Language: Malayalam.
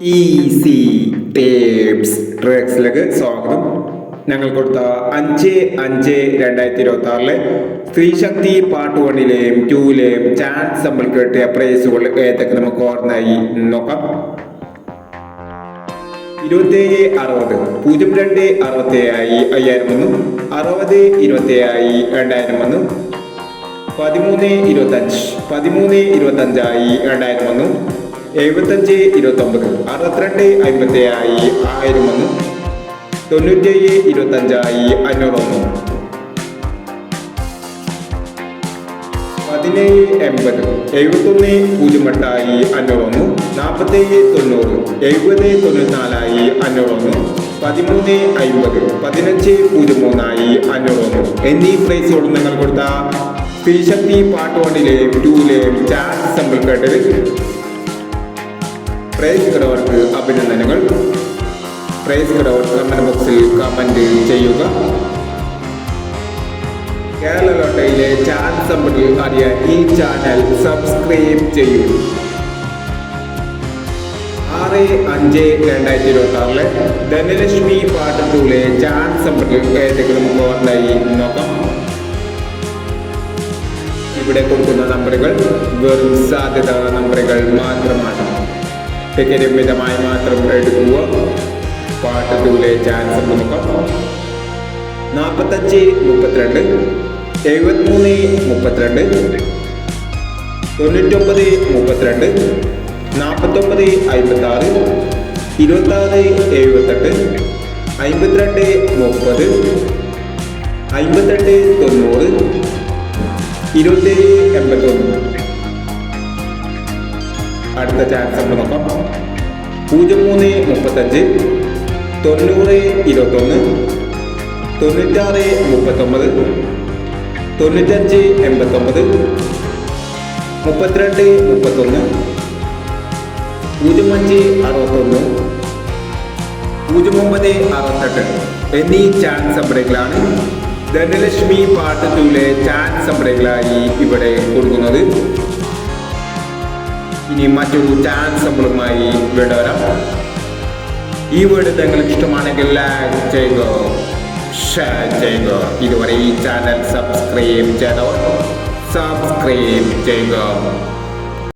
ഈസി ടേപ്സ് ട്രേക്സിലേക്ക് സ്വാഗതം. ഞങ്ങൾ കൊടുത്ത 5/5/2026 സ്ത്രീശക്തി പാർട്ട് 1-ലെയും 2-ലെയും ചാൻസ് നമ്മൾ കിട്ടിയ പ്രൈസുകൾ ഏതൊക്കെ നമുക്ക് ഓർമ്മയായി നോക്കാം. 2760 0267 5000 6027 2000 1325 1325 2000 75 29 62 57 1000 97 25 501 17 80 71 08 501 47 90 70 94 501 13 50 15 03 501 എന്നീ പ്രൈസുകളും നിങ്ങൾ കൊടുത്ത സ്ത്രീശക്തി പാർട്ട് 1-ലെയും 2-ലെയും ചാൻസ് നമ്മൾ കേട്ടത്. പ്രൈസ് കിടവർക്ക് അഭിനന്ദനങ്ങൾ. പ്രൈസ് കിടവർ കമന്റ് ബോക്സിൽ കമന്റ് ചെയ്യുക. കേരള ലോട്ടറിയിലെ ചാൻസ് നമ്പർ അറിയാൻ ഈ ചാനൽ സബ്സ്ക്രൈബ് ചെയ്യൂ. 6/5/2026 ധനലക്ഷ്മി പാർട്ട് 2-ലെ ചാൻസ് നമ്പർ ഏതെങ്കിലും ഓർമ്മയായി നോക്കാം. ഇവിടെ കൊടുക്കുന്ന നമ്പറുകൾ വെറും സാധ്യത നമ്പറുകൾ മാത്രമാണ്. ടിക്കറ്റ് മിതമായി മാത്രം എടുക്കുക. പാർട്ട് 2-ലെ ചാൻസ് നോക്കാം. 45 32 73 32 99 32 49 56 26 78 52 30 58 90 27 81. അടുത്ത ചാൻസ് നമ്മൾ നോക്കാം. 03 35 90 21 96 39 95 89 32 31 05 61 09 68 എന്നീ ചാൻസ് നമ്പറുകളാണ് ധനലക്ഷ്മി പാർട്ട് 2-ലെ ചാൻസ് നമ്പറുകളായി ഇവിടെ കൊടുക്കുന്നത്. ഇനി മറ്റൊരു ചാൻസ് നമ്പറുമായി ഇവിടെ വരാം. ഈ വീഡിയോ നിങ്ങൾക്ക് ഇഷ്ടമാണെങ്കിൽ ലൈക്ക് ചെയ്യുക, ഷെയർ ചെയ്യുക. ഇതുവരെ ഈ ചാനൽ സബ്സ്ക്രൈബ് ചെയ്തവർ സബ്സ്ക്രൈബ് ചെയ്യുക.